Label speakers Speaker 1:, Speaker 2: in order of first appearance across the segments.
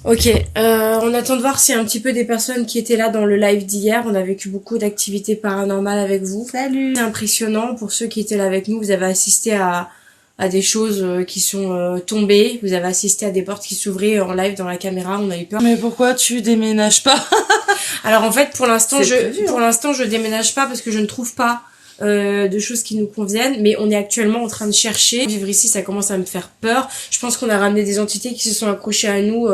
Speaker 1: Ok, on attend de voir s'il y a un petit peu des personnes qui étaient là dans le live d'hier. On a vécu beaucoup d'activités paranormales avec vous.
Speaker 2: Salut.
Speaker 1: C'est impressionnant pour ceux qui étaient là avec nous. Vous avez assisté à des choses qui sont tombées. Vous avez assisté à des portes qui s'ouvraient en live dans la caméra. On a eu peur.
Speaker 2: Mais pourquoi tu déménages pas?
Speaker 1: Alors en fait, pour l'instant,
Speaker 2: prévu,
Speaker 1: je déménage pas parce que je ne trouve pas de choses qui nous conviennent, mais on est actuellement en train de chercher. Vivre ici, ça commence à me faire peur. Je pense qu'on a ramené des entités qui se sont accrochées à nous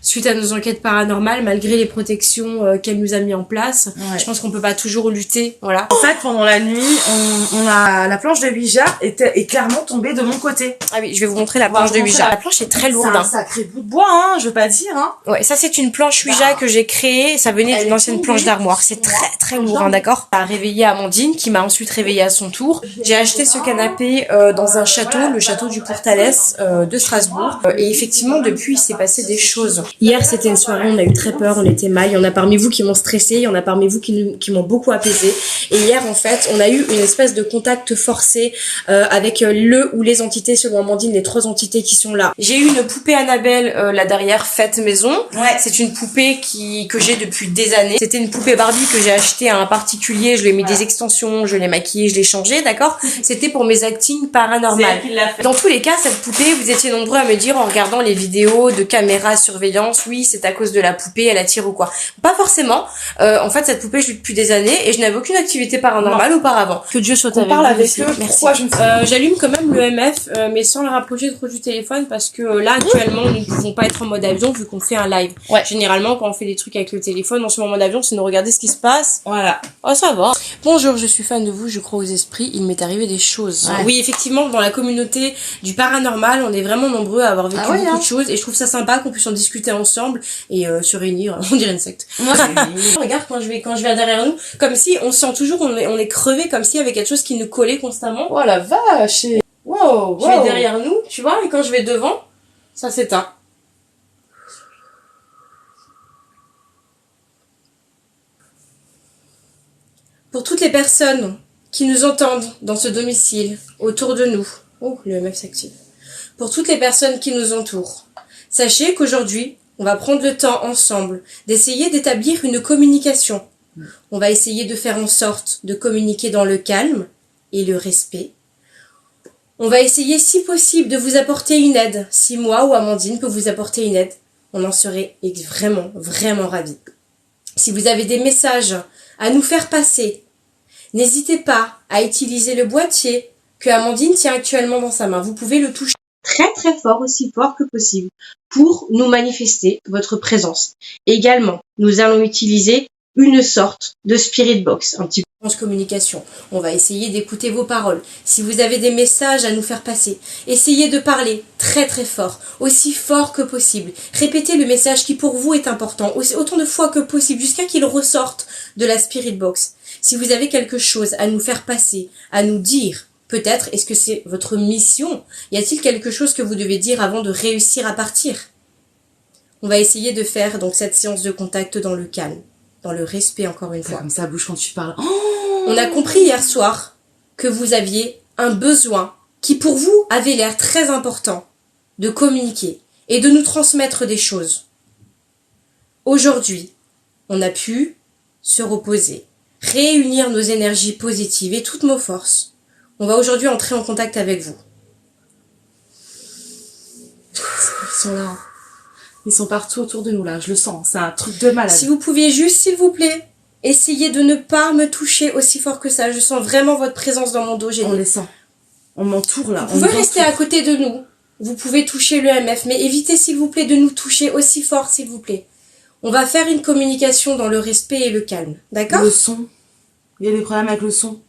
Speaker 1: suite à nos enquêtes paranormales, malgré les protections qu'elle nous a mis en place.
Speaker 2: Ouais.
Speaker 1: Je pense qu'on peut pas toujours lutter, voilà.
Speaker 2: En fait, pendant la nuit, on a la planche de Ouija est clairement tombée de mon côté.
Speaker 1: Ah oui, je vais vous montrer la planche de Ouija. La planche est très lourde.
Speaker 2: C'est un sacré bout de bois, hein, je veux pas dire, hein.
Speaker 1: Ouais, ça c'est une planche Ouija que j'ai créée. Ça venait d'une ancienne planche d'armoire. C'est très lourd, hein, d'accord. Ça a réveillé Amandine, qui m'a ensuite réveillée à son tour. J'ai acheté ce canapé dans un château, le château du Courtalès de Strasbourg. Et effectivement, depuis, il s'est passé des choses. Hier, c'était une soirée, on a eu très peur, on était mal. Il y en a parmi vous qui m'ont stressé, il y en a parmi vous qui m'ont beaucoup apaisé. Et hier, en fait, on a eu une espèce de contact forcé avec le ou les entités, selon Amandine, les 3 entités qui sont là. J'ai eu une poupée Annabelle là derrière, faite maison.
Speaker 2: Ouais.
Speaker 1: C'est une poupée que j'ai depuis des années. C'était une poupée Barbie que j'ai achetée à un particulier. Je lui ai mis des extensions, je l'ai maquillée, je l'ai changée, d'accord. C'était pour mes actings paranormales. Dans tous les cas, cette poupée, vous étiez nombreux à me dire en regardant les vidéos de caméra surveillance, oui, c'est à cause de la poupée, elle attire ou quoi. Pas forcément. En fait, cette poupée, je l'ai depuis des années et je n'avais aucune activité paranormale auparavant. Que Dieu soit avec vous.
Speaker 2: On parle avec
Speaker 1: aussi.
Speaker 2: eux.
Speaker 1: Merci.
Speaker 2: Pourquoi je me
Speaker 1: J'allume quand même le MF, mais sans le rapprocher trop du téléphone parce que là, actuellement, nous ne pouvons pas être en mode avion vu qu'on fait un live.
Speaker 2: Ouais.
Speaker 1: Généralement, quand on fait des trucs avec le téléphone, on se met en mode avion, c'est de regarder ce qui se passe.
Speaker 2: Voilà.
Speaker 1: Oh, ça va. Bonjour, je suis fan de vous, je crois aux esprits, il m'est arrivé des choses.
Speaker 2: Ouais.
Speaker 1: Oui, effectivement, dans la communauté du paranormal, on est vraiment nombreux à avoir vécu beaucoup de choses et je trouve ça sympa qu'on puisse en discuter ensemble et se réunir, on dirait une secte. Regarde quand je vais derrière nous, comme si on sent toujours on est crevé, comme s'il y avait quelque chose qui nous collait constamment.
Speaker 2: Oh la vache. Wow,
Speaker 1: Je vais derrière nous, tu vois, et quand je vais devant, ça s'éteint. Pour toutes les personnes qui nous entendent dans ce domicile, autour de nous, oh, le MF s'active. Pour toutes les personnes qui nous entourent, sachez qu'aujourd'hui, on va prendre le temps ensemble d'essayer d'établir une communication. On va essayer de faire en sorte de communiquer dans le calme et le respect. On va essayer, si possible, de vous apporter une aide. Si moi ou Amandine peut vous apporter une aide, on en serait vraiment ravis. Si vous avez des messages à nous faire passer, n'hésitez pas à utiliser le boîtier que Amandine tient actuellement dans sa main. Vous pouvez le toucher très fort, aussi fort que possible, pour nous manifester votre présence. Également, nous allons utiliser une sorte de spirit box, un petit peu de communication. On va essayer d'écouter vos paroles. Si vous avez des messages à nous faire passer, essayez de parler très fort, aussi fort que possible. Répétez le message qui pour vous est important, autant de fois que possible, jusqu'à qu'il ressorte de la spirit box. Si vous avez quelque chose à nous faire passer, à nous dire, peut-être, est-ce que c'est votre mission? Y a-t-il quelque chose que vous devez dire avant de réussir à partir? On va essayer de faire donc cette séance de contact dans le calme, dans le respect encore une fois.
Speaker 2: Comme ça bouge quand tu parles.
Speaker 1: On a compris hier soir que vous aviez un besoin qui pour vous avait l'air très important de communiquer et de nous transmettre des choses. Aujourd'hui, on a pu se reposer, réunir nos énergies positives et toutes nos forces. On va aujourd'hui entrer en contact avec vous. Ils sont là.
Speaker 2: Ils sont partout autour de nous là, je le sens. C'est un truc de malade.
Speaker 1: Si vous pouviez juste, s'il vous plaît, essayer de ne pas me toucher aussi fort que ça. Je sens vraiment votre présence dans mon dos.
Speaker 2: On les sent. On m'entoure là.
Speaker 1: Vous pouvez rester à côté de nous. Vous pouvez toucher le MF, mais évitez s'il vous plaît de nous toucher aussi fort, s'il vous plaît. On va faire une communication dans le respect et le calme. D'accord?
Speaker 2: Le son. Il y a des problèmes avec le son.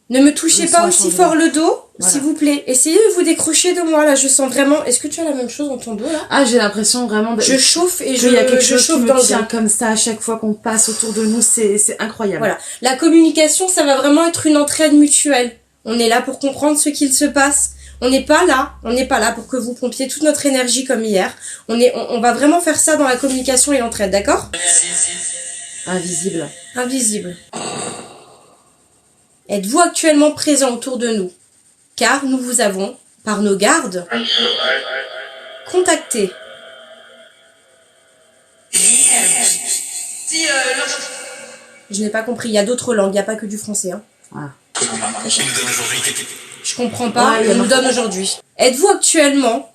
Speaker 1: Ne me touchez pas aussi fort le dos,
Speaker 2: voilà.
Speaker 1: s'il vous plaît. Essayez de vous décrocher de moi, là. Je sens vraiment... Est-ce que tu as la même chose dans ton dos, là?
Speaker 2: Ah, j'ai l'impression vraiment...
Speaker 1: Je chauffe et
Speaker 2: il y a quelque chose
Speaker 1: chauffe
Speaker 2: qui
Speaker 1: dans
Speaker 2: me
Speaker 1: le
Speaker 2: tient
Speaker 1: dos.
Speaker 2: comme ça à chaque fois qu'on passe autour de nous. C'est incroyable.
Speaker 1: Voilà. La communication, ça va vraiment être une entraide mutuelle. On est là pour comprendre ce qu'il se passe. On n'est pas là pour que vous pompiez toute notre énergie comme hier. On va vraiment faire ça dans la communication et l'entraide, d'accord?
Speaker 2: Invisible.
Speaker 1: Invisible. Êtes-vous actuellement présent autour de nous? Car nous vous avons par nos gardes, contactés. Je n'ai pas compris, il y a d'autres langues, il n'y a pas que du français. Hein.
Speaker 2: Ah.
Speaker 1: Je comprends pas,
Speaker 2: Ouais,
Speaker 1: on nous donne aujourd'hui. Êtes-vous actuellement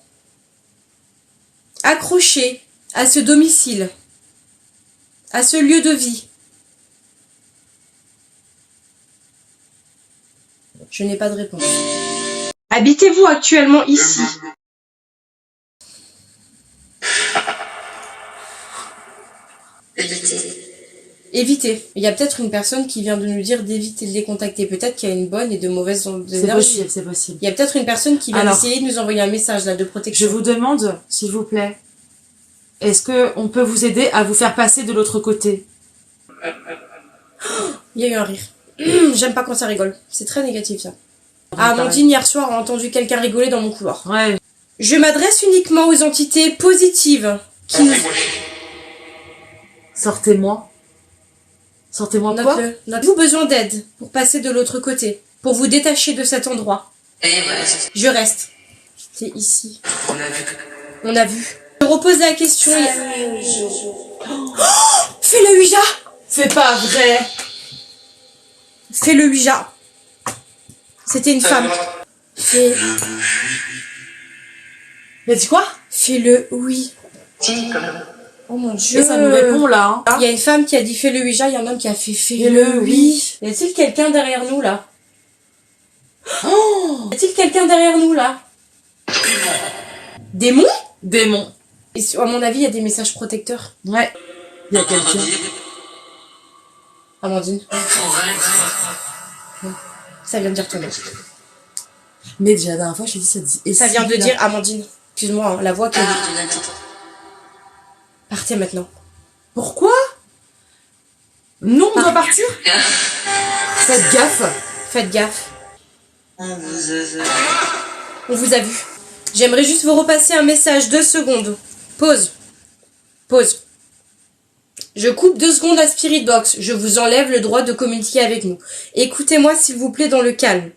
Speaker 1: accroché à ce domicile, à ce lieu de vie? Je n'ai pas de réponse. Habitez-vous actuellement ici? Évitez. Il y a peut-être une personne qui vient de nous dire d'éviter de les contacter. Peut-être qu'il y a une bonne et de mauvaises énergies.
Speaker 2: C'est possible, c'est possible.
Speaker 1: Il y a peut-être une personne qui vient
Speaker 2: Alors,
Speaker 1: d'essayer de nous envoyer un message là de protection.
Speaker 2: Je vous demande, s'il vous plaît, est-ce que on peut vous aider à vous faire passer de l'autre côté?
Speaker 1: Il y a eu un rire. J'aime pas quand ça rigole. C'est très négatif ça. Ah, Amandine, hier soir, a entendu quelqu'un rigoler dans mon couloir.
Speaker 2: Ouais.
Speaker 1: Je m'adresse uniquement aux entités positives qui nous...
Speaker 2: Sortez-moi. Sortez-moi quoi?
Speaker 1: Note-le. Avez-vous besoin d'aide pour passer de l'autre côté, pour vous détacher de cet endroit? Je reste. C'est ici. On a vu. Je repose la question. Oh, fais le Ouija.
Speaker 2: C'est pas vrai.
Speaker 1: Fais le Ouija. C'était une femme. Fais...
Speaker 2: Il a dit quoi?
Speaker 1: Fais-le oui. Oh mon Dieu.
Speaker 2: Et ça nous répond là. Hein.
Speaker 1: Il y a une femme qui a dit fais le Ouija, il y en a un homme qui a fait fais-le oui. Y a-t-il quelqu'un derrière nous là?
Speaker 2: Oh,
Speaker 1: Y a-t-il quelqu'un derrière nous là? Démon?
Speaker 2: démon.
Speaker 1: Et à mon avis, il y a des messages protecteurs.
Speaker 2: Ouais. Il y a quelqu'un.
Speaker 1: Amandine. Ça vient de dire ton nom.
Speaker 2: Mais déjà la dernière fois, je t'ai dit ça dit. Et
Speaker 1: Ça
Speaker 2: si,
Speaker 1: vient de
Speaker 2: là.
Speaker 1: dire Amandine. Excuse-moi, hein, la voix que... Partez maintenant.
Speaker 2: Pourquoi? Nous, on doit partir? Faites gaffe.
Speaker 1: Faites gaffe. On vous a vu. J'aimerais juste vous repasser un message. 2 secondes. Pause. Pause. Je coupe 2 secondes à Spirit Box. Je vous enlève le droit de communiquer avec nous. Écoutez-moi s'il vous plaît dans le calme.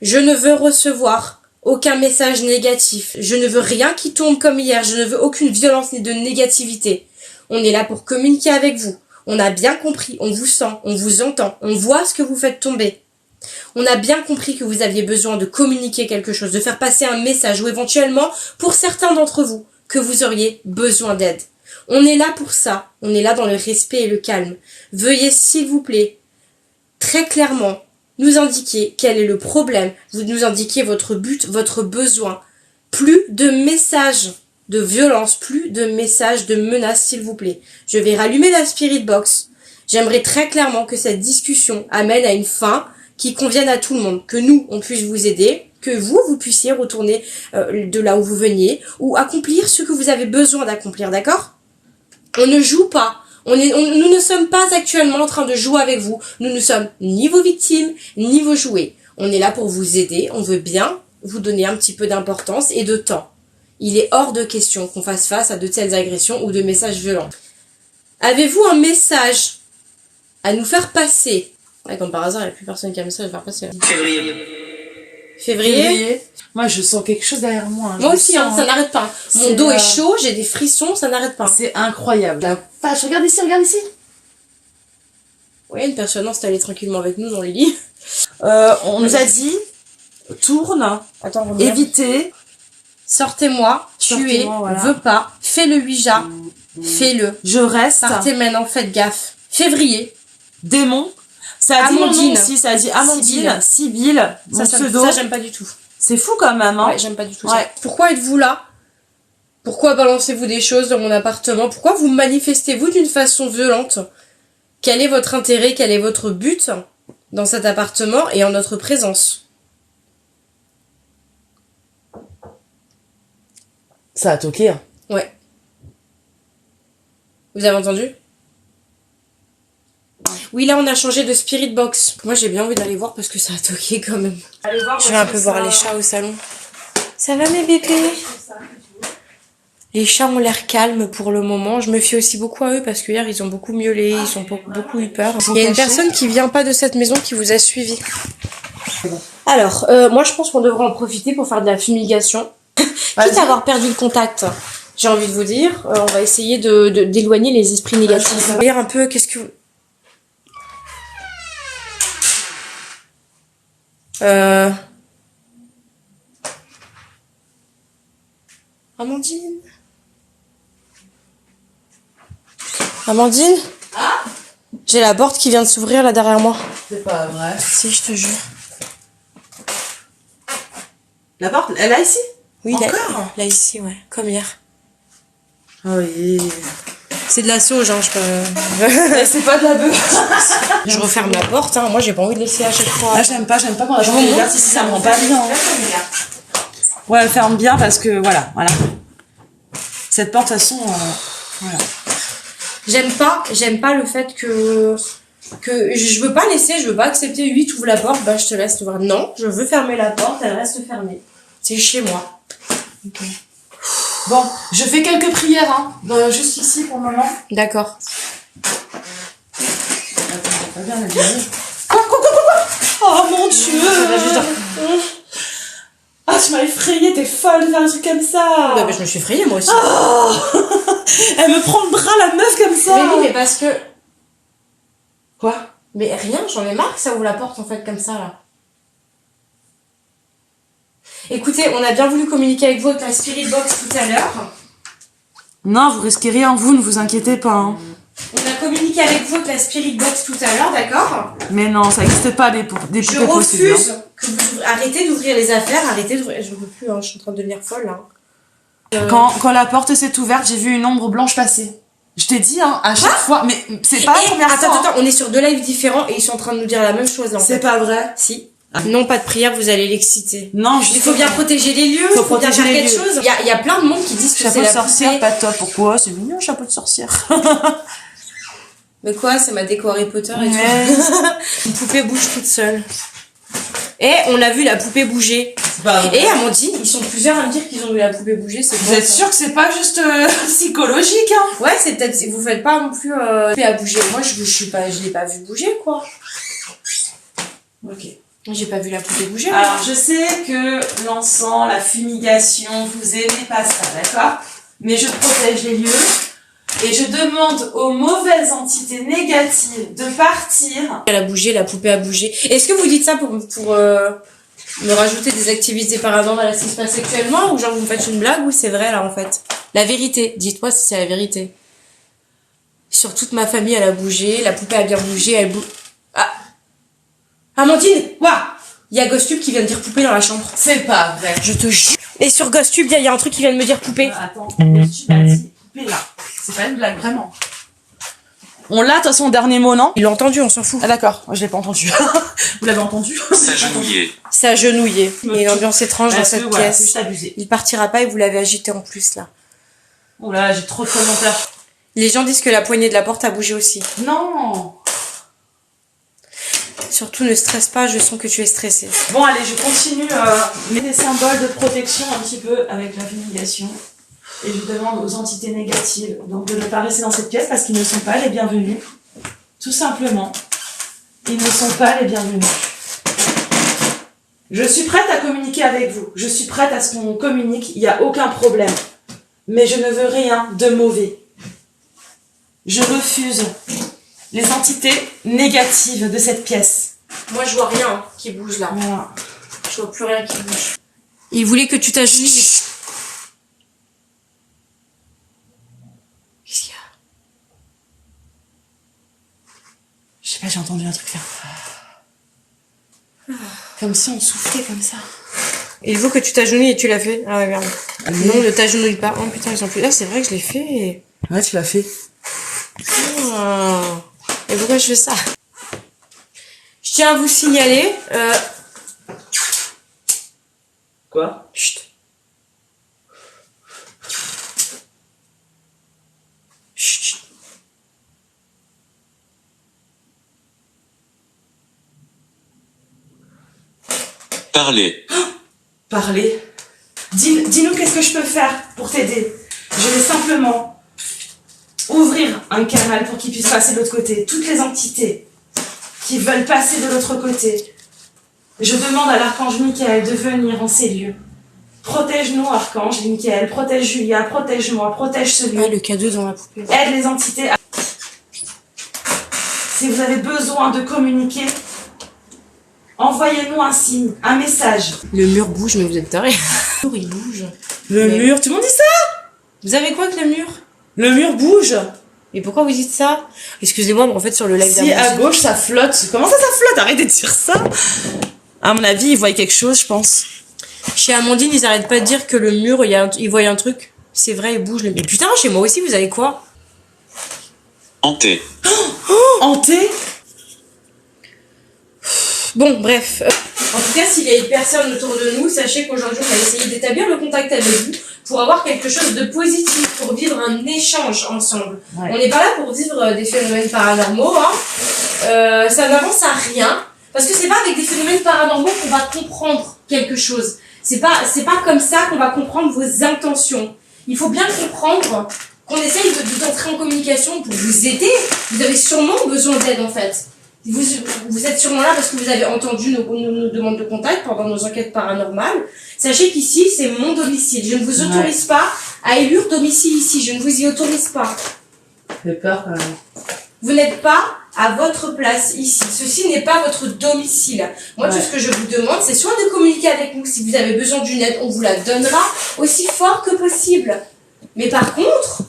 Speaker 1: Je ne veux recevoir aucun message négatif. Je ne veux rien qui tombe comme hier. Je ne veux aucune violence ni de négativité. On est là pour communiquer avec vous. On a bien compris. On vous sent. On vous entend. On voit ce que vous faites tomber. On a bien compris que vous aviez besoin de communiquer quelque chose, de faire passer un message ou éventuellement, pour certains d'entre vous, que vous auriez besoin d'aide. On est là pour ça. On est là dans le respect et le calme. Veuillez, s'il vous plaît, très clairement, nous indiquer quel est le problème. Vous nous indiquez votre but, votre besoin. Plus de messages de violence, plus de messages de menaces, s'il vous plaît. Je vais rallumer la Spirit Box. J'aimerais très clairement que cette discussion amène à une fin qui convienne à tout le monde. Que nous, on puisse vous aider, que vous puissiez retourner de là où vous veniez, ou accomplir ce que vous avez besoin d'accomplir, d'accord? On ne joue pas. Nous ne sommes pas actuellement en train de jouer avec vous. Nous ne sommes ni vos victimes, ni vos jouets. On est là pour vous aider. On veut bien vous donner un petit peu d'importance et de temps. Il est hors de question qu'on fasse face à de telles agressions ou de messages violents. Avez-vous un message à nous faire passer? Ouais, comme par hasard, il n'y a plus personne qui a un message à faire passer. Février.
Speaker 2: Moi, je sens quelque chose derrière moi. Hein.
Speaker 1: Moi aussi, hein, ça n'arrête pas. Mon dos est chaud, j'ai des frissons, ça n'arrête pas.
Speaker 2: C'est incroyable. La vache, regarde ici, regarde ici.
Speaker 1: Oui, une personne installée tranquillement avec nous dans le lit.
Speaker 2: On nous a dit, tourne,
Speaker 1: Attends,
Speaker 2: évitez.
Speaker 1: Sortez-moi, tuez,
Speaker 2: voilà.
Speaker 1: veux pas, fais le Ouija, fais-le.
Speaker 2: Je reste.
Speaker 1: Partez maintenant, faites gaffe. Février.
Speaker 2: Démon. Ça a dit
Speaker 1: Amandine.
Speaker 2: mon nom aussi, ça a dit Amandine, Sibylle, mon pseudo.
Speaker 1: Ça, j'aime pas du tout.
Speaker 2: C'est fou quand même, hein.
Speaker 1: Ouais, j'aime pas du tout ça. Pourquoi êtes-vous là? Pourquoi balancez-vous des choses dans mon appartement? Pourquoi vous manifestez-vous d'une façon violente? Quel est votre intérêt? Quel est votre but dans cet appartement et en notre présence?
Speaker 2: Ça a toqué, hein.
Speaker 1: Ouais. Vous avez entendu? Oui, là, on a changé de Spirit Box. Moi, j'ai bien envie d'aller voir parce que ça a toqué quand même.
Speaker 2: Allez voir.
Speaker 1: Je vais un peu voir les chats au salon. Ça va, mes bébés? Les chats ont l'air calmes pour le moment. Je me fie aussi beaucoup à eux parce que hier, ils ont beaucoup miaulé. Ils ont beaucoup eu peur. Il y a une personne qui vient pas de cette maison qui vous a suivi. Alors, moi je pense qu'on devrait en profiter pour faire de la fumigation. Quitte à avoir perdu le contact, j'ai envie de vous dire, on va essayer d'éloigner les esprits négatifs. On va lire un peu, qu'est-ce que... Amandine. Amandine, j'ai la porte qui vient de s'ouvrir là derrière moi.
Speaker 2: C'est pas vrai.
Speaker 1: Si, je te jure.
Speaker 2: La porte, elle est ici?
Speaker 1: Oui,
Speaker 2: encore
Speaker 1: là ici, ouais, comme hier.
Speaker 2: Oui.
Speaker 1: C'est de la sauge, hein, je peux...
Speaker 2: C'est pas de la bœuf.
Speaker 1: Je referme la porte, hein. Moi j'ai pas envie de laisser à chaque fois.
Speaker 2: Ah, j'aime pas quand la porte est ouverte, ici ça me rend pas bien. Ouais, elle ferme bien parce que voilà. Cette porte, de toute façon, voilà.
Speaker 1: J'aime pas le fait que je veux pas laisser, je veux pas accepter, oui, tu ouvres la porte, bah je te laisse t'ouvrir. Non, je veux fermer la porte, elle reste fermée. C'est chez moi.
Speaker 2: Okay. Bon, je fais quelques prières, hein, juste ici pour le moment.
Speaker 1: D'accord.
Speaker 2: Attends, pas bien la dernière. Quoi Oh mon Dieu! Ah, tu m'as effrayée, t'es folle de faire un truc comme ça!
Speaker 1: Bah, je me suis effrayée moi aussi.
Speaker 2: Oh elle me prend le bras, la meuf, comme ça!
Speaker 1: Mais oui, mais parce que...
Speaker 2: Quoi?
Speaker 1: Mais rien, j'en ai marre que ça ouvre la porte en fait comme ça là. Écoutez, on a bien voulu communiquer avec vous avec la Spirit Box tout à l'heure.
Speaker 2: Non, vous risquez rien, vous, ne vous inquiétez pas. Hein.
Speaker 1: On a communiqué avec vous avec la Spirit Box tout à l'heure, d'accord?
Speaker 2: Mais non, ça n'existe pas des poupées
Speaker 1: Je refuse que vous arrêtez d'ouvrir les affaires, arrêtez d'ouvrir... Je veux plus, hein, je suis en train de devenir folle là.
Speaker 2: Quand la porte s'est ouverte, j'ai vu une ombre blanche passer. Je t'ai dit, hein, à chaque fois, mais c'est pas la première fois.
Speaker 1: Attends, on est sur deux lives différents et ils sont en train de nous dire la même chose là en fait.
Speaker 2: C'est pas vrai?
Speaker 1: Si. Non, pas de prière, vous allez l'exciter.
Speaker 2: Non,
Speaker 1: il faut bien protéger les lieux, il faut bien faire quelque chose. Il y a plein de monde qui disent que c'est la
Speaker 2: sorcière,
Speaker 1: poupée.
Speaker 2: pas top. Pourquoi? C'est mignon, chapeau de sorcière.
Speaker 1: Mais quoi, c'est ma déco Harry Potter et tout. Une poupée bouge toute seule. Et on a vu la poupée bouger. Et Amandine, ils sont plusieurs à me dire qu'ils ont vu la poupée bouger.
Speaker 2: Vous êtes sûr que c'est pas juste psychologique, hein?
Speaker 1: Ouais, c'est peut-être, vous faites pas non plus à bouger. Moi, je l'ai pas vu bouger, quoi.
Speaker 2: Ok.
Speaker 1: J'ai pas vu la poupée bouger.
Speaker 2: Alors, je sais que l'encens, la fumigation, vous aimez pas ça, d'accord? Mais je protège les lieux et je demande aux mauvaises entités négatives de partir.
Speaker 1: Elle a bougé, la poupée a bougé. Est-ce que vous dites ça pour me rajouter des activités paranormales à ce qui se passe actuellement, ou genre vous me faites une blague, ou c'est vrai là en fait? La vérité, dites-moi si c'est la vérité. Sur toute ma famille, elle a bougé, la poupée a bien bougé, elle bouge. Ah! Amandine, quoi? Il y a GhostTube qui vient de dire poupée dans la chambre.
Speaker 2: C'est pas vrai.
Speaker 1: Je te jure. Et sur GhostTube, il y a un truc qui vient de me dire poupée.
Speaker 2: Attends, GhostTube a dit poupée là. C'est pas une blague, vraiment. On l'a, de toute façon, dernier mot, non?
Speaker 1: Il l'a entendu, on s'en fout.
Speaker 2: Ah d'accord, moi je l'ai pas entendu. Vous l'avez entendu?
Speaker 3: S'agenouiller.
Speaker 1: S'agenouiller. Il y a une ambiance étrange dans cette
Speaker 2: voilà,
Speaker 1: pièce.
Speaker 2: c'est abusé.
Speaker 1: Il partira pas et vous l'avez agité en plus là.
Speaker 2: Oh là, j'ai trop de commentaires.
Speaker 1: Les gens disent que la poignée de la porte a bougé aussi.
Speaker 2: Non.
Speaker 1: Surtout ne stresse pas, je sens que tu es stressée.
Speaker 2: Bon allez, je continue mes symboles de protection un petit peu avec la fumigation. Et je demande aux entités négatives donc de ne pas rester dans cette pièce parce qu'ils ne sont pas les bienvenus. Tout simplement. Ils ne sont pas les bienvenus. Je suis prête à communiquer avec vous. Je suis prête à ce qu'on communique. Il n'y a aucun problème. Mais je ne veux rien de mauvais. Je refuse les entités négatives de cette pièce.
Speaker 1: Moi je vois rien qui bouge là.
Speaker 2: Voilà.
Speaker 1: Je vois plus rien qui bouge. Il voulait que tu t'agenouilles. Qu'est-ce qu'il y a?
Speaker 2: Je sais pas, j'ai entendu un truc faire. Comme si on soufflait comme ça.
Speaker 1: Il faut que tu t'agenouilles et tu l'as fait. Ah ouais, merde. Non, ne t'agenouille pas. Oh putain, ils sont plus là, c'est vrai que je l'ai fait.
Speaker 2: Ouais, tu l'as fait.
Speaker 1: Oh. Et pourquoi je fais ça? Je tiens à vous signaler.
Speaker 2: Quoi?
Speaker 1: Chut. Chut.
Speaker 3: Parler.
Speaker 2: Parler. Dis-nous qu'est-ce que je peux faire pour t'aider. Je vais simplement ouvrir un canal pour qu'ils puissent passer de l'autre côté. Toutes les entités qui veulent passer de l'autre côté. Je demande à l'archange Michael de venir en ces lieux. Protège-nous, archange Michael, protège Julia, protège-moi, protège ce lieu.
Speaker 1: Ah, le cadeau dans la poupée.
Speaker 2: Aide les entités. Si vous avez besoin de communiquer, envoyez-nous un signe, un message.
Speaker 1: Le mur bouge, mais vous êtes tarés. Le mur, il bouge.
Speaker 2: Le mur, tout le monde dit ça?
Speaker 1: Vous avez quoi que le mur?
Speaker 2: Le mur bouge.
Speaker 1: Et pourquoi vous dites ça? Excusez-moi, mais en fait, sur le live
Speaker 2: Si à gauche ça flotte. Comment ça flotte? Arrêtez de dire ça. À mon avis, ils voient quelque chose, je pense.
Speaker 1: Chez Amandine, ils arrêtent pas de dire que le mur, ils voient un truc. C'est vrai, il bouge. Mais putain, chez moi aussi, vous avez quoi?
Speaker 3: Hanté.
Speaker 2: Hanté?
Speaker 1: Bon, bref. En tout cas, s'il y a une personne autour de nous, sachez qu'aujourd'hui, on va essayer d'établir le contact avec vous pour avoir quelque chose de positif, pour vivre un échange ensemble.
Speaker 2: Ouais.
Speaker 1: On n'est pas là pour vivre des phénomènes paranormaux, hein. Ça n'avance à rien. Parce que c'est pas avec des phénomènes paranormaux qu'on va comprendre quelque chose. C'est pas comme ça qu'on va comprendre vos intentions. Il faut bien comprendre qu'on essaye d'entrer en communication pour vous aider. Vous avez sûrement besoin d'aide, en fait. Vous êtes sûrement là parce que vous avez entendu nos demandes de contact pendant nos enquêtes paranormales. Sachez qu'ici, c'est mon domicile. Je ne vous autorise pas à élire domicile ici. Je ne vous y autorise pas.
Speaker 2: J'ai peur quand même.
Speaker 1: Vous n'êtes pas à votre place ici. Ceci n'est pas votre domicile. Moi, tout ce que je vous demande, c'est soit de communiquer avec nous. Si vous avez besoin d'une aide, on vous la donnera aussi fort que possible. Mais par contre,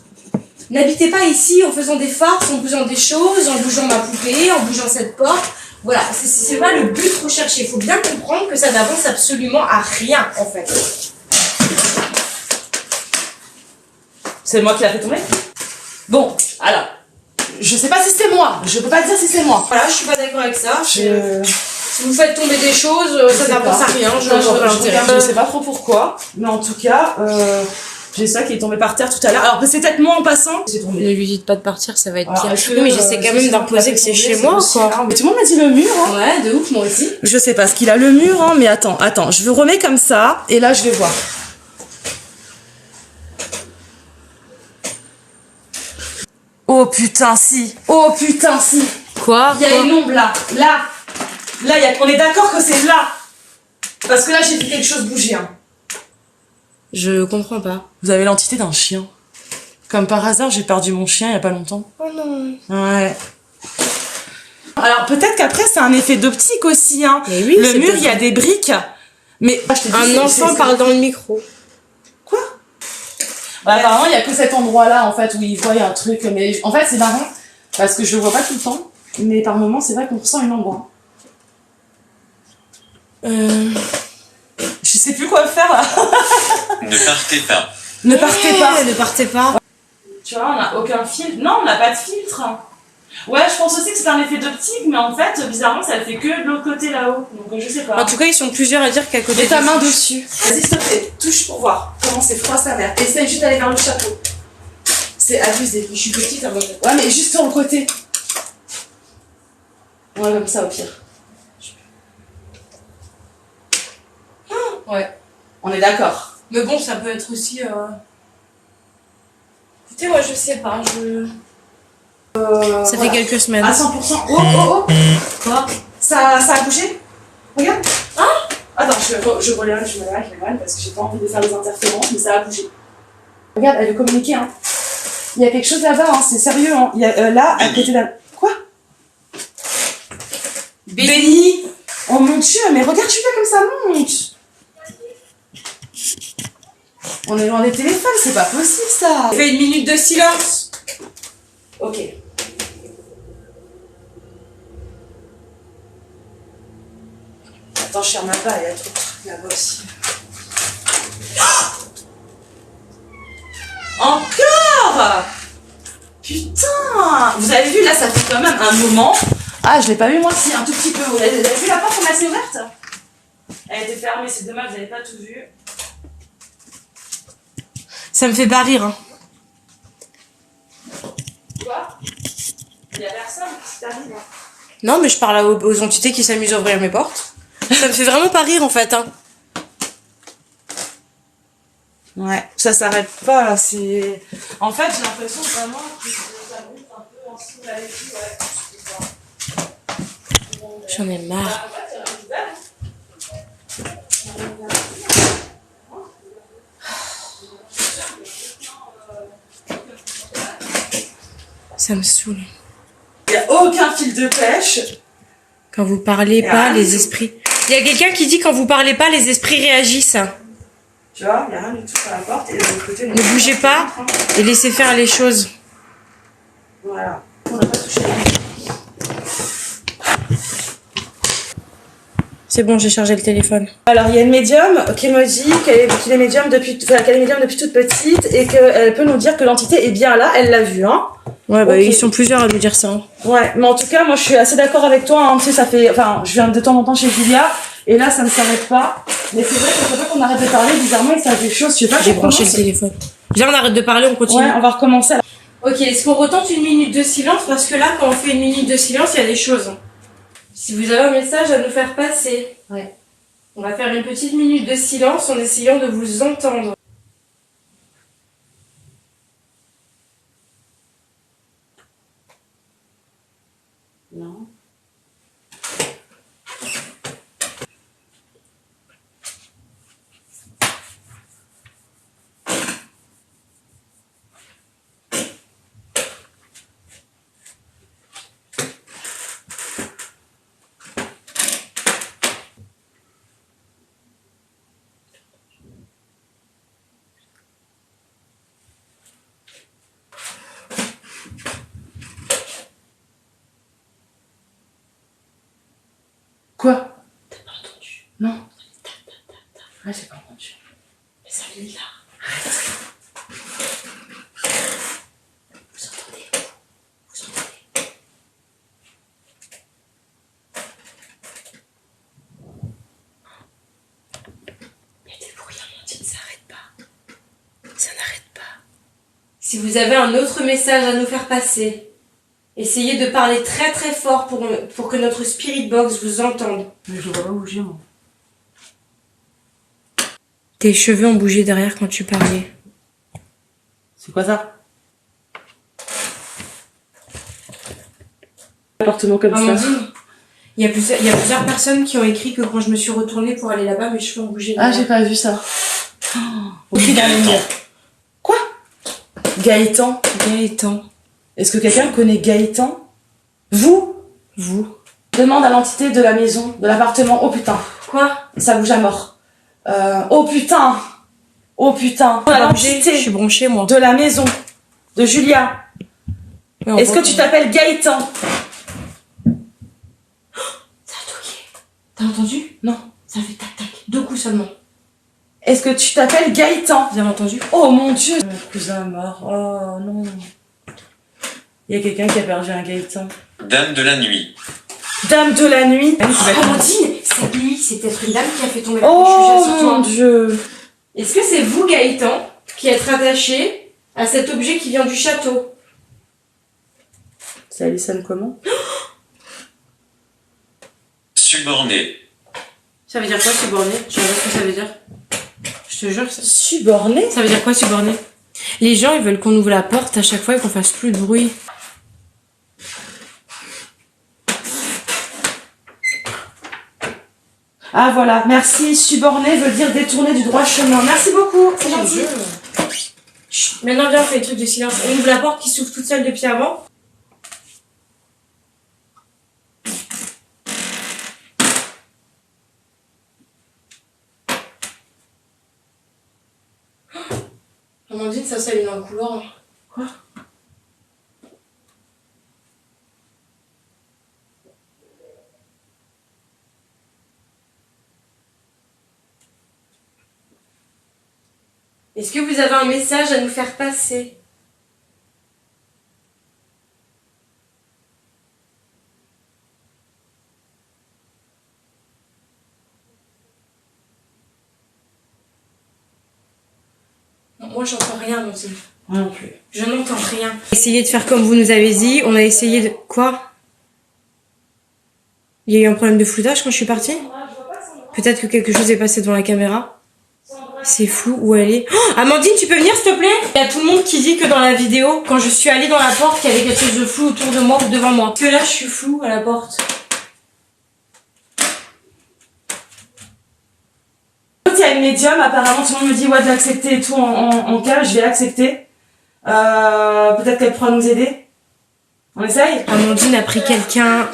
Speaker 1: n'habitez pas ici en faisant des farces, en bougeant des choses, en bougeant ma poupée, en bougeant cette porte. Voilà, c'est pas le but recherché. Il faut bien comprendre que ça n'avance absolument à rien, en fait.
Speaker 2: C'est moi qui l'a fait tomber? Bon, alors. Je sais pas si c'est moi. Je peux pas dire si c'est moi.
Speaker 1: Voilà, je suis pas d'accord avec ça. Si vous faites tomber des choses, ça n'avance à rien.
Speaker 2: Je sais pas trop pourquoi. Mais en tout cas, j'ai ça qui est tombé par terre tout à l'heure. Alors c'est peut-être moi en passant.
Speaker 1: Ne lui dites pas de partir, ça va être pire.
Speaker 2: Oui,
Speaker 1: mais j'essaie quand même d'imposer que c'est chez moi, quoi.
Speaker 2: Mais tout le monde m'a dit le mur, hein.
Speaker 1: Ouais, de ouf, moi aussi.
Speaker 2: Je sais pas ce qu'il a le mur, hein, mais attends, je le remets comme ça, et là je vais voir. Oh putain si.
Speaker 1: Quoi?
Speaker 2: Il y a une ombre là, on est d'accord que c'est là. Parce que là j'ai vu quelque chose bouger, hein.
Speaker 1: Je comprends pas.
Speaker 2: Vous avez l'entité d'un chien. Comme par hasard, j'ai perdu mon chien il y a pas longtemps.
Speaker 1: Oh non.
Speaker 2: Ouais. Alors peut-être qu'après c'est un effet d'optique aussi, hein.
Speaker 1: Mais oui,
Speaker 2: le mur, il y a des briques. Mais
Speaker 1: un enfant parle dans le micro.
Speaker 2: Quoi? Bah, apparemment il y a que cet endroit-là en fait où il voit un truc. Mais en fait c'est marrant parce que je le vois pas tout le temps. Mais par moments c'est vrai qu'on ressent une ombre. Je sais plus quoi faire là.
Speaker 3: Ne partez pas.
Speaker 2: Ne partez pas.
Speaker 1: Ne partez pas.
Speaker 2: Tu vois, on n'a aucun filtre. Non, on n'a pas de filtre. Ouais, je pense aussi que c'est un effet d'optique, mais en fait, bizarrement, ça fait que de l'autre côté là-haut. Donc, je sais pas.
Speaker 1: En tout cas, ils sont plusieurs à dire qu'à côté.
Speaker 2: Mets ta main dessus. Vas-y, s'il te plaît, touche pour voir comment c'est froid sa mère. Essaye juste d'aller vers le chapeau. C'est abusé.
Speaker 1: Je suis petite avant.
Speaker 2: Ouais, mais juste sur le côté. Ouais, comme ça, au pire.
Speaker 1: Ouais.
Speaker 2: On est d'accord.
Speaker 1: Mais bon, ça peut être aussi. Écoutez, moi, je sais pas. Ça fait quelques semaines.
Speaker 2: À 100%. Oh.
Speaker 1: Quoi?
Speaker 2: Ça a bougé? Regarde. Hein? Attends, je relève parce que j'ai pas envie de faire des interférences, mais ça a bougé. Regarde, elle veut communiquer, hein. Il y a quelque chose là-bas, hein, c'est sérieux, hein. Il y a là, à côté de la... Quoi? Béni. Oh mon Dieu, mais regarde, tu fais comme ça monte. On est loin des téléphones, c'est pas possible ça.
Speaker 1: Fais une minute de silence.
Speaker 2: Ok. Attends, je ferme pas, il y a trop de trucs là-bas aussi. Encore! Putain! Vous avez vu, là, ça fait quand même un moment. Ah, je l'ai pas vu moi aussi, un tout petit peu. Vous avez vu la porte, on a assez ouverte? Elle était fermée, c'est dommage, vous n'avez pas tout vu.
Speaker 1: Ça me fait pas rire, hein.
Speaker 2: Quoi? Il y a personne qui t'arrive.
Speaker 1: Non, mais je parle aux entités qui s'amusent à ouvrir mes portes. Ça me fait vraiment pas rire, en fait, hein.
Speaker 2: Ouais, ça s'arrête pas là, c'est... En fait, j'ai l'impression vraiment que ça monte un peu en dessous de la vie, ouais.
Speaker 1: J'en ai marre.
Speaker 2: En fait, il y a un
Speaker 1: Ça me saoule.
Speaker 2: Il n'y a aucun fil de pêche.
Speaker 1: Quand vous parlez pas, les esprits... Il y a quelqu'un qui dit quand vous parlez pas, les esprits réagissent.
Speaker 2: Tu vois, il n'y a rien du tout sur la porte. Et de l'autre côté,
Speaker 1: Ne bougez pas et laissez faire les choses.
Speaker 2: Voilà. On n'a pas touché les...
Speaker 1: C'est bon, j'ai chargé le téléphone.
Speaker 2: Alors, il y a une médium qui me dit qu'elle est médium depuis toute petite et qu'elle peut nous dire que l'entité est bien là. Elle l'a vu, hein.
Speaker 1: Ouais, bah
Speaker 2: Okay.
Speaker 1: ils sont plusieurs à nous dire ça. Hein.
Speaker 2: Ouais, mais en tout cas, moi, je suis assez d'accord avec toi. Hein. Tu sais, ça fait... Enfin, je viens de temps en temps chez Julia et là, ça ne s'arrête pas. Mais c'est vrai que chaque fois qu'on arrête de parler, bizarrement, il se passe des choses. Je sais pas,
Speaker 1: J'ai branché le téléphone. Viens, on arrête de parler, on continue.
Speaker 2: Ouais, on va recommencer.
Speaker 1: Ok, est-ce qu'on retente une minute de silence? Parce que là, quand on fait une minute de silence, il y a des choses. Si vous avez un message à nous faire passer,
Speaker 2: Ouais.
Speaker 1: On va faire une petite minute de silence en essayant de vous entendre.
Speaker 2: Non. Quoi?
Speaker 1: T'as pas entendu?
Speaker 2: Non.
Speaker 1: Ouais, j'ai pas entendu. Mais ça vient de là. Arrête. Vous entendez? Vous entendez? Il y a des bruits, Amandine, ça n'arrête pas. Ça n'arrête pas. Si vous avez un autre message à nous faire passer, essayez de parler très très fort pour que notre spirit box vous entende.
Speaker 2: Mais je ne vois pas bouger, moi.
Speaker 1: Tes cheveux ont bougé derrière quand tu parlais.
Speaker 2: C'est quoi ça? Appartement comme ça.
Speaker 1: Amandine, il y a plusieurs personnes qui ont écrit que quand je me suis retournée pour aller là-bas, mes cheveux ont bougé
Speaker 2: Ah,
Speaker 1: derrière.
Speaker 2: j'ai pas vu ça. Au cul d'un
Speaker 3: Gaëtan.
Speaker 2: mur. Quoi? Gaëtan.
Speaker 1: Gaëtan.
Speaker 2: Est-ce que quelqu'un connaît Gaëtan? Vous?
Speaker 1: Vous.
Speaker 2: Demande à l'entité de la maison, de l'appartement. Oh putain.
Speaker 1: Quoi?
Speaker 2: Ça bouge à mort. Oh putain. Oh putain. À
Speaker 1: Je suis
Speaker 2: l'entité
Speaker 1: branchée, moi.
Speaker 2: de la maison de Julia. Est-ce que tu t'appelles Gaëtan?
Speaker 1: Ça a toqué. T'as entendu?
Speaker 2: Non.
Speaker 1: Ça fait tac tac. 2 coups seulement.
Speaker 2: Est-ce que tu t'appelles Gaëtan?
Speaker 1: Vous avez entendu?
Speaker 2: Oh mon dieu. Mon cousin mort. Oh non. Il y a quelqu'un qui a perdu un Gaëtan.
Speaker 3: Dame de la nuit.
Speaker 2: Dame de la nuit.
Speaker 1: Amandine, cette nuit, c'est peut-être une dame qui a fait tomber le
Speaker 2: Oh
Speaker 1: sur
Speaker 2: mon
Speaker 1: toi.
Speaker 2: dieu.
Speaker 1: Est-ce que c'est vous, Gaëtan, qui êtes attaché à cet objet qui vient du château?
Speaker 2: Ça sonne comment?
Speaker 3: Suborné.
Speaker 1: Ça veut dire quoi, suborné? Je sais pas ce que ça veut dire. Je te jure,
Speaker 2: Suborné?
Speaker 1: ça veut dire quoi, suborné? Les gens, ils veulent qu'on ouvre la porte à chaque fois et qu'on fasse plus de bruit.
Speaker 2: Ah voilà, merci. Suborné veut dire détourner du droit chemin. Merci beaucoup, c'est gentil.
Speaker 1: Chut, maintenant, viens, on fait le truc de silence. On ouvre la porte qui s'ouvre toute seule depuis avant. Amandine, ça s'allume dans le couloir.
Speaker 2: Quoi?
Speaker 1: Est-ce que vous avez un message à nous faire passer? Moi, j'entends rien, Amandine.
Speaker 2: Moi non plus.
Speaker 1: Je n'entends rien. Essayez de faire comme vous nous avez dit. On a essayé de... Quoi? Il y a eu un problème de floutage quand je suis partie? Peut-être que quelque chose est passé devant la caméra. C'est flou, où elle est. Oh, Amandine, tu peux venir s'il te plaît? Il y a tout le monde qui dit que dans la vidéo, quand je suis allée dans la porte, qu'il y avait quelque chose de flou autour de moi ou devant moi. Parce que là, je suis floue à la porte.
Speaker 2: Il y a une médium, apparemment tout le monde me dit ouais d'accepter et tout en cas, je vais l'accepter. Peut-être qu'elle pourra nous aider. On essaye?
Speaker 1: Amandine a pris quelqu'un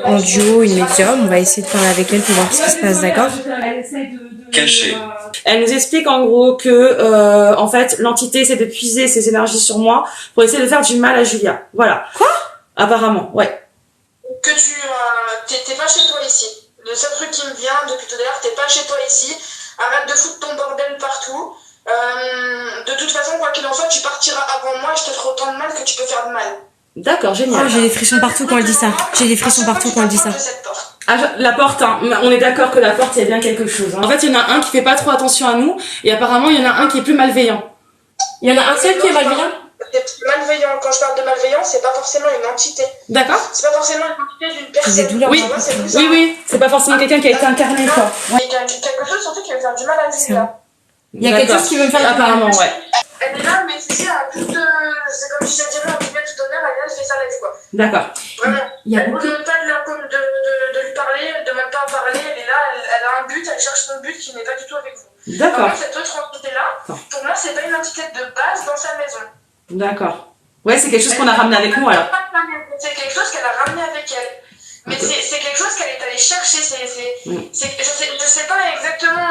Speaker 1: en duo, une médium. On va essayer de parler avec elle pour voir ce qui se passe, d'accord?
Speaker 2: Elle essaye
Speaker 3: Caché.
Speaker 2: Elle nous explique en gros que en fait l'entité essaie de puiser ses énergies sur moi pour essayer de faire du mal à Julia. Voilà.
Speaker 1: Quoi?
Speaker 2: Apparemment, ouais.
Speaker 4: Que t'es pas chez toi ici. Le seul truc qui me vient depuis tout à l'heure, t'es pas chez toi ici. Arrête de foutre ton bordel partout. De toute façon, quoi qu'il en soit, tu partiras avant moi et je te ferai autant de mal que tu peux faire de mal.
Speaker 2: D'accord, génial.
Speaker 1: Oh, j'ai des frissons partout quand elle dit ça. J'ai des frissons partout quand elle dit ça.
Speaker 2: Ah, la porte, hein. On est d'accord que la porte, il y a bien quelque chose. Hein. En fait, il y en a un qui fait pas trop attention à nous, et apparemment, il y en a un qui est plus malveillant.
Speaker 1: Il y en a un seul qui est malveillant?
Speaker 4: Malveillant, quand je parle de malveillant, c'est pas forcément une entité.
Speaker 2: D'accord.
Speaker 4: C'est pas forcément une entité d'une personne.
Speaker 1: J'ai des douleurs.
Speaker 2: Oui, oui, c'est pas forcément quelqu'un qui a été incarné, quoi.
Speaker 4: Ouais. Il y a quelque chose surtout qui veut faire du mal à Julia.
Speaker 1: Il y a quelque chose qui veut me faire du mal.
Speaker 2: Apparemment, ouais.
Speaker 4: Elle est là, mais tu sais, elle a plus de... C'est comme si je dirais un guillemets tout honneur, elle fait sa lettre, quoi.
Speaker 2: D'accord.
Speaker 4: Vraiment.
Speaker 1: Il y a
Speaker 4: Elle
Speaker 1: beaucoup
Speaker 4: ne demande pas de lui parler, elle ne demande pas à parler, elle est là, elle a un but, elle cherche son but qui n'est pas du tout avec vous.
Speaker 2: D'accord.
Speaker 4: Par contre, cette autre entité-là, pour moi, c'est pas une entité de base dans sa maison.
Speaker 2: D'accord. Ouais, c'est quelque chose qu'on a ramené avec nous, alors.
Speaker 4: C'est quelque chose qu'elle a ramené avec elle. Mais c'est quelque chose qu'elle est allée chercher. Je sais pas exactement.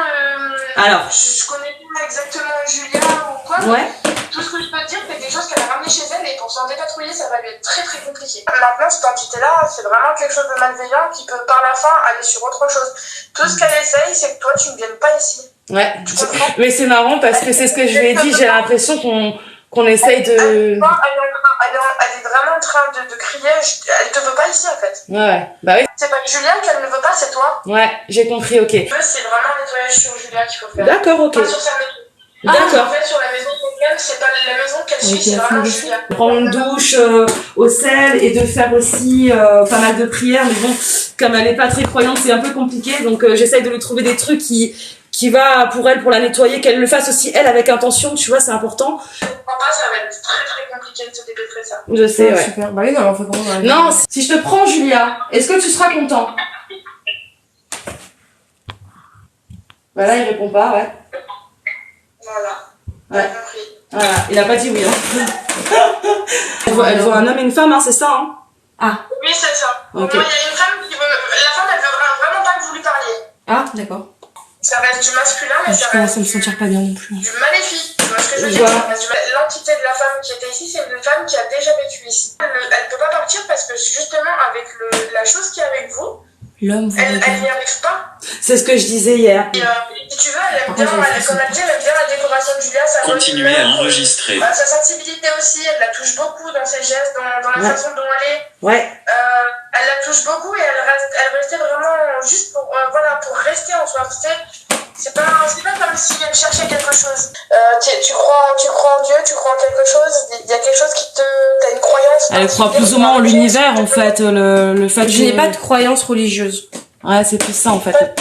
Speaker 2: Alors.
Speaker 4: Je connais pas exactement Julia ou quoi.
Speaker 2: Ouais.
Speaker 4: Tout ce que je peux te dire, c'est quelque chose qu'elle a ramené chez elle et pour s'en dépatrouiller, ça va lui être très très compliqué. Maintenant, cette entité-là, c'est vraiment quelque chose de malveillant qui peut par la fin aller sur autre chose. Tout ce qu'elle essaye, c'est que toi, tu ne viennes pas ici.
Speaker 2: Ouais.
Speaker 4: Tu comprends?
Speaker 2: Mais c'est marrant parce que c'est ce que je lui ai dit, j'ai l'impression qu'on essaye de...
Speaker 4: Elle est vraiment en train de crier, elle te veut pas ici en fait.
Speaker 2: Ouais, bah oui.
Speaker 4: C'est pas Julia qu'elle ne veut pas, c'est toi.
Speaker 2: Ouais, j'ai compris, ok.
Speaker 4: C'est vraiment un nettoyage sur Julia qu'il faut faire.
Speaker 2: D'accord, ok.
Speaker 4: Pas sur sa maison.
Speaker 2: D'accord.
Speaker 4: En fait, sur la maison qu'elle, c'est pas la maison qu'elle suit, c'est vraiment Julia.
Speaker 2: Prendre une douche au sel et de faire aussi pas mal de prières, mais bon, comme elle est pas très croyante, c'est un peu compliqué, donc j'essaye de lui trouver des trucs qui va pour elle, pour la nettoyer, qu'elle le fasse aussi elle avec intention, tu vois, c'est important.
Speaker 4: Je comprends pas, ça va être très très compliqué de se dépêtrer ça.
Speaker 2: Je sais, ouais.
Speaker 1: Super. Bah oui, non, faut comprendre.
Speaker 2: Non, si je te prends, Julia, est-ce que tu seras content? Bah là, il répond pas, ouais.
Speaker 4: Voilà.
Speaker 2: Ouais.
Speaker 4: J'ai compris.
Speaker 2: Voilà, il a pas dit oui. Hein. Elle voit un homme et une femme, hein, c'est ça, hein?
Speaker 1: Ah.
Speaker 4: Oui, c'est ça.
Speaker 2: Ok.
Speaker 4: Moi, il y a une femme qui veut. La femme, elle veut vraiment pas que vous lui parliez.
Speaker 1: Ah, d'accord.
Speaker 4: Ça reste du masculin, mais
Speaker 1: Je
Speaker 4: ça
Speaker 1: commence
Speaker 4: reste
Speaker 1: à me sentir pas bien non plus.
Speaker 4: du maléfique. Tu vois ce que je veux dire?
Speaker 2: Voilà.
Speaker 4: Ça reste l'entité de la femme qui était ici, c'est une femme qui a déjà vécu ici. Elle peut pas partir parce que justement, avec la chose qui est avec vous,
Speaker 1: L'homme vous
Speaker 4: elle
Speaker 1: regarde.
Speaker 4: n'y arrive pas.
Speaker 2: C'est ce que je disais hier.
Speaker 4: Et, si tu veux, elle aime bien, comme elle dit, elle aime bien la décoration de Julia. Sa
Speaker 3: Continuez à enregistrer.
Speaker 4: Sa sensibilité aussi, elle la touche beaucoup dans ses gestes, dans la façon dont elle est.
Speaker 2: Ouais.
Speaker 4: Elle la touche beaucoup et elle restait vraiment juste pour, pour rester en soi. C'est pas comme si elle cherchait quelque chose. Tu crois en Dieu, tu crois en quelque chose, il y a quelque chose qui t'as une croyance.
Speaker 2: Elle croit plus ou moins en l'univers, en fait, le fait
Speaker 1: Je n'ai pas de croyance religieuse.
Speaker 2: Ouais, c'est plus ça, en fait.
Speaker 4: Alors,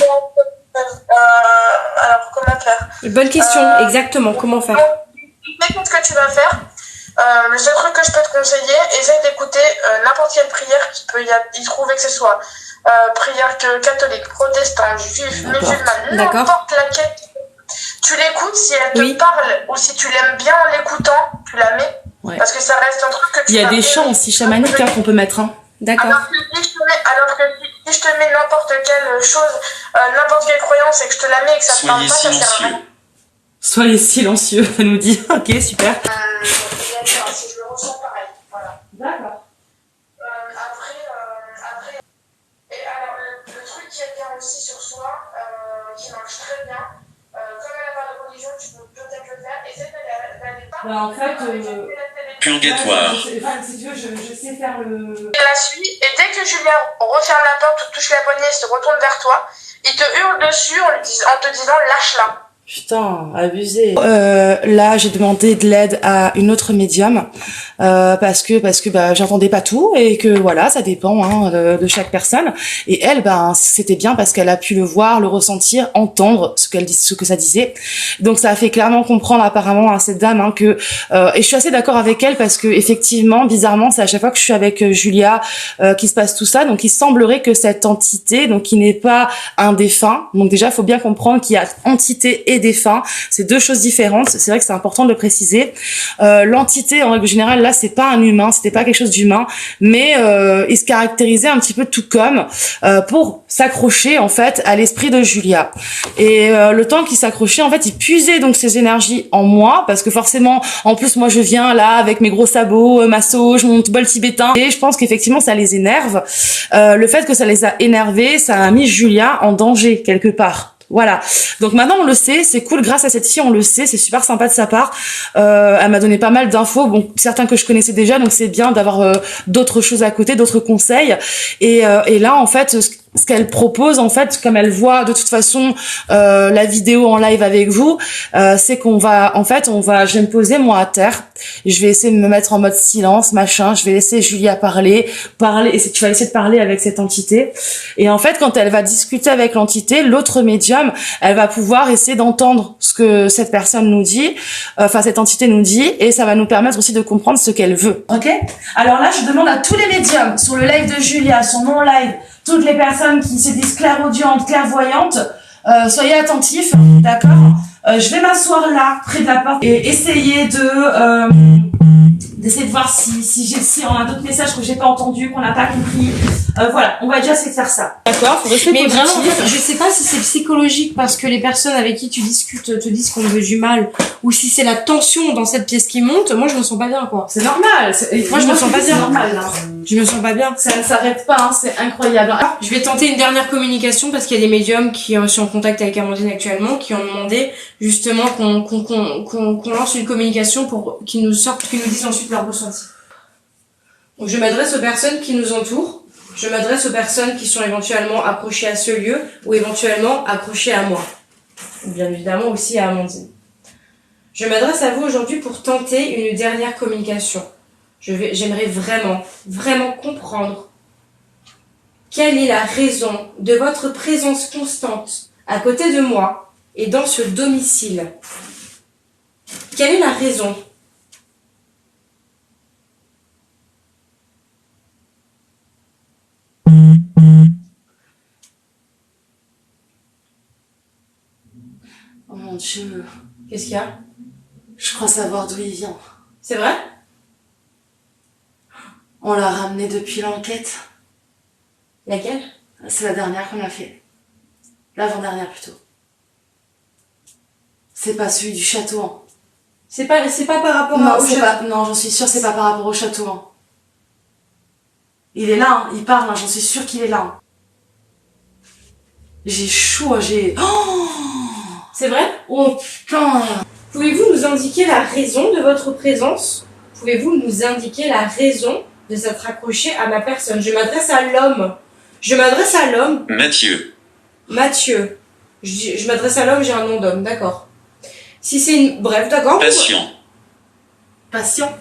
Speaker 4: comment faire?
Speaker 1: Bonne question, exactement, comment faire?
Speaker 4: Écoute ce que tu vas faire. Le seul truc que je peux te conseiller, essaye d'écouter n'importe quelle prière qui peut y trouver, que ce soit prière catholique, protestante, juif, musulmane, n'importe laquelle. Tu l'écoutes, si elle te parle ou si tu l'aimes bien en l'écoutant, tu la mets. Ouais. Parce que ça reste un truc que tu
Speaker 2: Il y a des chants aussi chamaniques qu'on peut mettre. Hein.
Speaker 1: D'accord.
Speaker 4: Alors que si je te mets n'importe quelle chose, n'importe quelle croyance et que je te la mets et que ça te parle pas, ça sert à rien.
Speaker 2: Soyez silencieux, elle nous dit. Ok, super.
Speaker 4: Si je le ressens pareil, voilà.
Speaker 2: D'accord.
Speaker 4: Après, et alors le truc qui est bien aussi sur soi, qui marche très bien, comme elle n'a pas de religion, tu peux peut-être le faire. Essaie d'aller pas.
Speaker 2: Bah en fait,
Speaker 3: purgatoire.
Speaker 2: Si tu veux, je sais faire le.
Speaker 4: Elle la suit, et dès que Julien referme la porte ou touche la poignée et se retourne vers toi, il te hurle dessus en te disant lâche-la.
Speaker 2: Putain, abusé. Là, j'ai demandé de l'aide à une autre médium parce que bah j'entendais pas tout et que voilà, ça dépend hein, de chaque personne. Et elle, ben c'était bien parce qu'elle a pu le voir, le ressentir, entendre ce que ça disait. Donc ça a fait clairement comprendre apparemment à cette dame hein, que et je suis assez d'accord avec elle parce que effectivement, bizarrement, c'est à chaque fois que je suis avec Julia qu'il se passe tout ça. Donc il semblerait que cette entité, donc qui n'est pas un défunt, donc déjà il faut bien comprendre qu'il y a entité et et défunt. C'est deux choses différentes. C'est vrai que c'est important de le préciser. L'entité, en règle générale, là, c'est pas un humain, c'était pas quelque chose d'humain, mais il se caractérisait un petit peu tout comme pour s'accrocher en fait à l'esprit de Julia. Et le temps qu'il s'accrochait, en fait, il puisait donc ses énergies en moi, parce que forcément, en plus, moi, je viens là avec mes gros sabots, ma sauge, mon bol tibétain, et je pense qu'effectivement, ça les énerve. Le fait que ça les a énervés, ça a mis Julia en danger quelque part. Voilà. Donc maintenant on le sait, c'est cool. Grâce à cette fille, on le sait, c'est super sympa de sa part. Elle m'a donné pas mal d'infos, bon certains que je connaissais déjà, donc c'est bien d'avoir d'autres choses à côté, d'autres conseils. Et là en fait, ce qu'elle propose en fait, comme elle voit de toute façon la vidéo en live avec vous, c'est qu'on va, je vais me poser moi à terre. Je vais essayer de me mettre en mode silence, machin. Je vais laisser Julia parler, et tu vas essayer de parler avec cette entité. Et en fait, quand elle va discuter avec l'entité, l'autre médium, elle va pouvoir essayer d'entendre ce que cette personne nous dit, cette entité nous dit, et ça va nous permettre aussi de comprendre ce qu'elle veut. Ok? Alors là, je demande à tous les médiums sur le live de Julia, sur mon live, toutes les personnes qui se disent clairaudientes, clairvoyantes, soyez attentifs, d'accord? Je vais m'asseoir là, près de la porte, et essayer d'essayer de voir si on a d'autres messages que j'ai pas entendus, qu'on n'a pas compris. Voilà, on va déjà essayer de faire ça. D'accord? Faut rester
Speaker 1: Mais
Speaker 2: positif.
Speaker 1: vraiment, en fait, je sais pas si c'est psychologique parce que les personnes avec qui tu discutes te disent qu'on veut du mal, ou si c'est la tension dans cette pièce qui monte. Moi, je me sens pas bien, quoi.
Speaker 2: C'est normal.
Speaker 1: Moi, je me sens pas bien.
Speaker 2: C'est normal, là.
Speaker 1: Je me sens pas bien.
Speaker 2: Ça ne s'arrête pas, hein, c'est incroyable.
Speaker 1: Je vais tenter une dernière communication parce qu'il y a des médiums qui sont en contact avec Amandine actuellement, qui ont demandé justement qu'on lance une communication pour qu'ils nous disent ensuite leur ressenti. Donc je m'adresse aux personnes qui nous entourent, je m'adresse aux personnes qui sont éventuellement accrochées à ce lieu ou éventuellement accrochées à moi. Bien évidemment aussi à Amandine. Je m'adresse à vous aujourd'hui pour tenter une dernière communication. J'aimerais vraiment comprendre quelle est la raison de votre présence constante à côté de moi et dans ce domicile. Quelle est la raison?
Speaker 2: Oh mon Dieu.
Speaker 1: Qu'est-ce qu'il y a?
Speaker 2: Je crois savoir d'où il vient.
Speaker 1: C'est vrai?
Speaker 2: On l'a ramené depuis l'enquête.
Speaker 1: Laquelle?
Speaker 2: C'est la dernière qu'on a fait. L'avant-dernière plutôt. C'est pas celui du château. Hein.
Speaker 1: C'est pas par rapport
Speaker 2: Non,
Speaker 1: au château.
Speaker 2: Non, j'en suis sûre, c'est pas par rapport au château. Hein. Il est là, hein, il parle, hein, j'en suis sûre qu'il est là. Hein. J'ai chaud, Oh,
Speaker 1: c'est vrai?
Speaker 2: oh putain.
Speaker 1: Pouvez-vous nous indiquer la raison de votre présence? Pouvez-vous nous indiquer la raison de s'être accroché à ma personne? Je m'adresse à l'homme.
Speaker 3: Mathieu.
Speaker 1: Mathieu. Je m'adresse à l'homme, j'ai un nom d'homme, d'accord. Si c'est une... Bref, d'accord.
Speaker 3: Patient.
Speaker 2: Patient.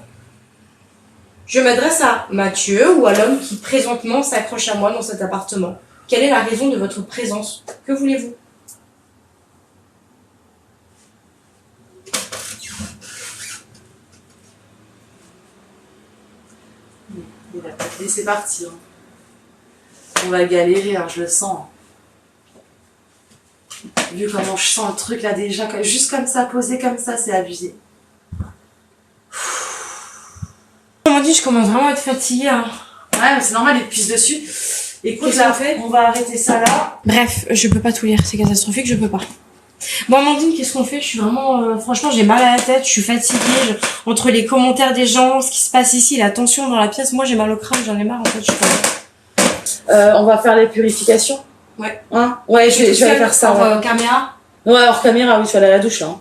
Speaker 1: Je m'adresse à Mathieu ou à l'homme qui présentement s'accroche à moi dans cet appartement. Quelle est la raison de votre présence? Que voulez-vous?
Speaker 2: Il va pas te laisser partir. On va galérer, hein, je le sens. Vu comment je sens le truc là déjà, juste comme ça, posé comme ça, c'est abusé.
Speaker 1: On m'a dit, je commence vraiment à être fatiguée. Hein.
Speaker 2: Ouais, mais c'est normal, il pisse dessus. Écoute,
Speaker 1: Qu'est-ce
Speaker 2: là,
Speaker 1: qu'on fait?
Speaker 2: on va arrêter ça là.
Speaker 1: Bref, je peux pas tout lire, c'est catastrophique, je peux pas. Bon, Amandine, qu'est-ce qu'on fait? Je suis vraiment... franchement, j'ai mal à la tête, je suis fatiguée. Entre les commentaires des gens, ce qui se passe ici, la tension dans la pièce, moi j'ai mal au crâne, j'en ai marre en fait.
Speaker 2: On va faire les purifications.
Speaker 1: Ouais.
Speaker 2: Hein? Ouais, je vais aller faire ça.
Speaker 1: Hors caméra.
Speaker 2: Ouais, hors caméra, oui, tu vas aller à la douche là. Hein.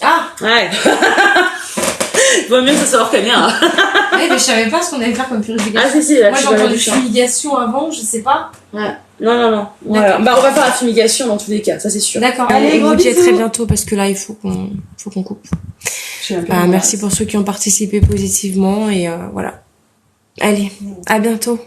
Speaker 1: Ah
Speaker 2: Ouais. Vaut mieux que ça soit hors caméra.
Speaker 1: Ouais, mais je savais pas ce qu'on allait faire comme purification.
Speaker 2: Ah, si, là,
Speaker 1: moi j'ai entendu fumigation avant, je sais pas.
Speaker 2: Ouais. Non. Voilà. Bah, on va faire la fumigation dans tous les cas, ça c'est sûr.
Speaker 1: D'accord.
Speaker 2: Allez,
Speaker 1: on
Speaker 2: gros
Speaker 1: vous dit à
Speaker 2: bisous.
Speaker 1: très bientôt parce que là, il faut qu'on coupe. Merci pour ceux qui ont participé positivement et voilà. Allez, à bientôt.